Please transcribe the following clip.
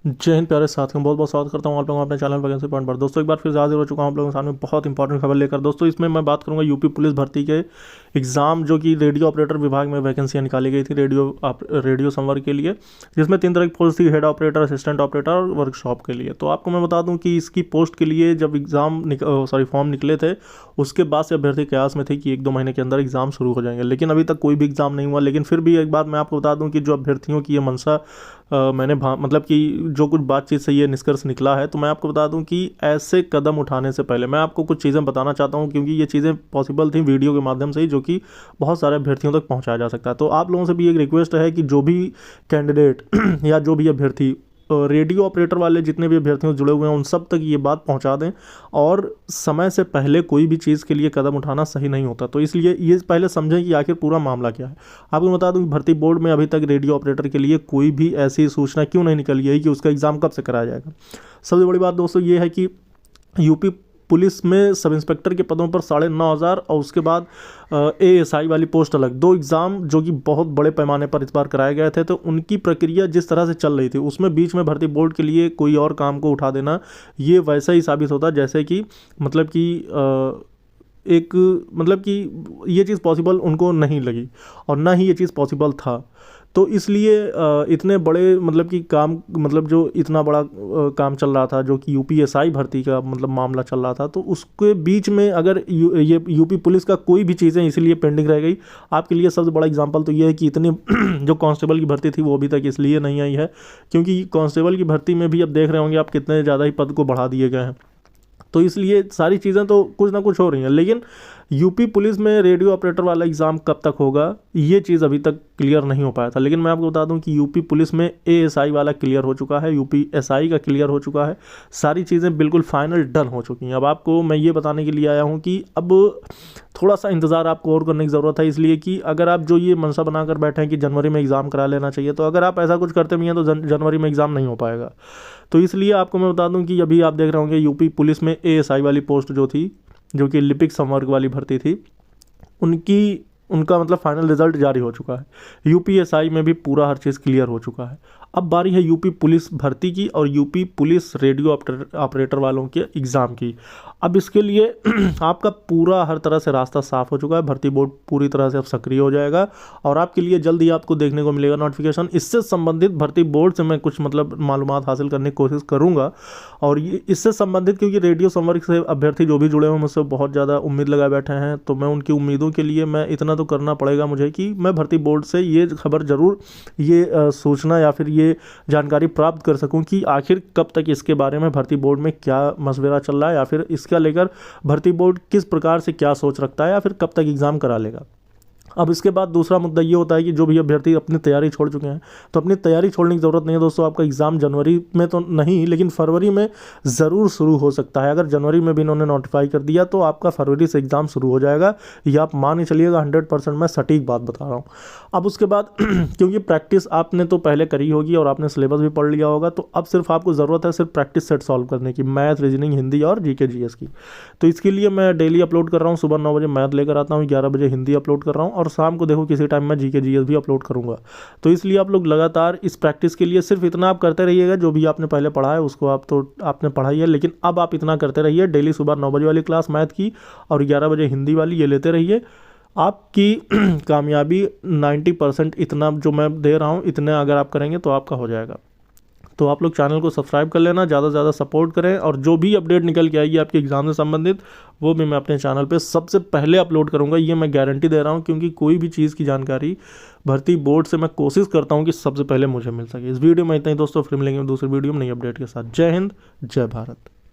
जय हिंद प्यारे साथियों, बहुत बहुत स्वागत करता हूं आप लोगों को अपने चैनल वैकेंसी पॉइंट पर। दोस्तों एक बार फिर हाजिर हो चुका हूं आप लोगों के सामने बहुत इंपॉर्टेंट खबर लेकर। दोस्तों इसमें मैं बात करूंगा यूपी पुलिस भर्ती के एग्ज़ाम जो कि रेडियो ऑपरेटर विभाग में वैकेंसियां निकाली गई थी रेडियो संवर्ग के लिए, जिसमें 3 तरह की पोस्ट थी, हेड ऑपरेटर, असिस्टेंट ऑपरेटर और वर्कशॉप के लिए। तो आपको मैं बता दूँ कि इसकी पोस्ट के लिए जब फॉर्म निकले थे उसके बाद से अभ्यर्थी कयास में थे कि 1-2 महीने के अंदर एग्ज़ाम शुरू हो जाएंगे, लेकिन अभी तक कोई भी एग्ज़ाम नहीं हुआ। लेकिन फिर भी एक बात मैं आपको बता दूं कि जो अभ्यर्थियों की ये मनसा मैंने मतलब कि जो कुछ बातचीत से ये निष्कर्ष निकला है, तो मैं आपको बता दूं कि ऐसे कदम उठाने से पहले मैं आपको कुछ चीज़ें बताना चाहता हूं, क्योंकि ये चीज़ें पॉसिबल थी वीडियो के माध्यम से ही, जो कि बहुत सारे अभ्यर्थियों तक पहुंचाया जा सकता है। तो आप लोगों से भी एक रिक्वेस्ट है कि जो भी कैंडिडेट या जो भी अभ्यर्थी रेडियो ऑपरेटर वाले जितने भी अभ्यर्थियों जुड़े हुए हैं उन सब तक ये बात पहुंचा दें, और समय से पहले कोई भी चीज़ के लिए कदम उठाना सही नहीं होता। तो इसलिए ये पहले समझें कि आखिर पूरा मामला क्या है। आपको बता दूं कि भर्ती बोर्ड में अभी तक रेडियो ऑपरेटर के लिए कोई भी ऐसी सूचना क्यों नहीं निकली है कि उसका एग्ज़ाम कब से कराया जाएगा। सबसे बड़ी बात दोस्तों ये है कि यूपी पुलिस में सब इंस्पेक्टर के पदों पर 9,500 और उसके बाद ASI वाली पोस्ट अलग, 2 एग्ज़ाम जो कि बहुत बड़े पैमाने पर इस बार कराए गए थे। तो उनकी प्रक्रिया जिस तरह से चल रही थी उसमें बीच में भर्ती बोर्ड के लिए कोई और काम को उठा देना, ये वैसा ही साबित होता जैसे कि मतलब कि ये चीज़ पॉसिबल उनको नहीं लगी और ना ही ये चीज़ पॉसिबल था। तो इसलिए इतने बड़े जो इतना बड़ा काम चल रहा था, जो कि UPSI भर्ती का मामला चल रहा था, तो उसके बीच में अगर ये यूपी पुलिस का कोई भी चीज़ें इसलिए पेंडिंग रह गई। आपके लिए सबसे बड़ा एग्जांपल तो ये है कि इतनी जो कांस्टेबल की भर्ती थी वो अभी तक इसलिए नहीं आई है क्योंकि कांस्टेबल की भर्ती में भी अब देख रहे होंगे आप कितने ज़्यादा ही पद को बढ़ा दिए गए हैं। तो इसलिए सारी चीज़ें तो कुछ ना कुछ हो रही हैं, लेकिन यूपी पुलिस में रेडियो ऑपरेटर वाला एग्ज़ाम कब तक होगा ये चीज़ अभी तक क्लियर नहीं हो पाया था। लेकिन मैं आपको बता दूं कि यूपी पुलिस में ASI वाला क्लियर हो चुका है, UPSI का क्लियर हो चुका है, सारी चीज़ें बिल्कुल फाइनल डन हो चुकी हैं। अब आपको मैं ये बताने के लिए आया हूँ कि अब थोड़ा सा इंतज़ार आपको और करने की ज़रूरत है, इसलिए कि अगर आप जो ये मनसा बनाकर बैठे हैं कि जनवरी में एग्ज़ाम करा लेना चाहिए, तो अगर आप ऐसा कुछ करते भी हैं तो जनवरी में एग्ज़ाम नहीं हो पाएगा। तो इसलिए आपको मैं बता दूं कि अभी आप देख रहे होंगे यूपी पुलिस में ASI वाली पोस्ट जो थी, जो कि लिपिक संवर्ग वाली भर्ती थी, उनका फाइनल रिजल्ट जारी हो चुका है। UPSI में भी पूरा हर चीज़ क्लियर हो चुका है। अब बारी है यूपी पुलिस भर्ती की और यूपी पुलिस रेडियो ऑपरेटर वालों के एग्ज़ाम की। अब इसके लिए आपका पूरा हर तरह से रास्ता साफ हो चुका है। भर्ती बोर्ड पूरी तरह से अब सक्रिय हो जाएगा और आपके लिए जल्द ही आपको देखने को मिलेगा नोटिफिकेशन। इससे संबंधित भर्ती बोर्ड से मैं कुछ मालूमात हासिल करने की कोशिश करूँगा, और ये इससे संबंधित क्योंकि रेडियो संवर्ग से अभ्यर्थी जो भी जुड़े हुए हैं मुझसे बहुत ज़्यादा उम्मीद लगाए बैठे हैं, तो मैं उनकी उम्मीदों के लिए मैं इतना तो करना पड़ेगा मुझे कि मैं भर्ती बोर्ड से ये खबर ज़रूर, ये सूचना या फिर ये जानकारी प्राप्त कर सकूं कि आखिर कब तक इसके बारे में भर्ती बोर्ड में क्या मशवरा चल रहा है, या फिर इसका लेकर भर्ती बोर्ड किस प्रकार से क्या सोच रखता है, या फिर कब तक एग्ज़ाम करा लेगा। अब इसके बाद दूसरा मुद्दा ये होता है कि जो भी अभ्यर्थी अपनी तैयारी छोड़ चुके हैं, तो अपनी तैयारी छोड़ने की ज़रूरत नहीं है दोस्तों। आपका एग्ज़ाम जनवरी में तो नहीं, लेकिन फरवरी में ज़रूर शुरू हो सकता है। अगर जनवरी में भी इन्होंने नोटिफाई कर दिया तो आपका फरवरी से एग्ज़ाम शुरू हो जाएगा। ये आप मान ही चलिएगा, 100% मैं सटीक बात बता रहा हूँ। अब उसके बाद क्योंकि प्रैक्टिस आपने तो पहले करी होगी और आपने सिलेबस भी पढ़ लिया होगा, तो अब सिर्फ आपको ज़रूरत है सिर्फ प्रैक्टिस सेट सॉल्व करने की, मैथ, रीजनिंग, हिंदी और GK GS की। तो इसके लिए मैं डेली अपलोड कर रहा हूँ। सुबह 9 बजे मैथ लेकर आता हूँ, 11 बजे हिंदी अपलोड कर रहा हूँ, और शाम को देखो किसी टाइम में GK GS भी अपलोड करूँगा। तो इसलिए आप लोग लगातार इस प्रैक्टिस के लिए सिर्फ इतना आप करते रहिएगा, जो भी आपने पहले पढ़ा है उसको आपने पढ़ाई है, लेकिन अब आप इतना करते रहिए। डेली सुबह 9 बजे वाली क्लास मैथ की और 11 बजे हिंदी वाली, ये लेते रहिए। आपकी कामयाबी 90% इतना जो मैं दे रहा हूँ, इतने अगर आप करेंगे तो आपका हो जाएगा। तो आप लोग चैनल को सब्सक्राइब कर लेना, ज़्यादा से ज़्यादा सपोर्ट करें, और जो भी अपडेट निकल के आएगी आपके एग्ज़ाम से संबंधित वो भी मैं अपने चैनल पे सबसे पहले अपलोड करूँगा। ये मैं गारंटी दे रहा हूँ, क्योंकि कोई भी चीज़ की जानकारी भर्ती बोर्ड से मैं कोशिश करता हूँ कि सबसे पहले मुझे मिल सके। इस वीडियो में इतना ही दोस्तों, फिर मिलेंगे दूसरे वीडियो में नई अपडेट के साथ। जय हिंद, जय भारत।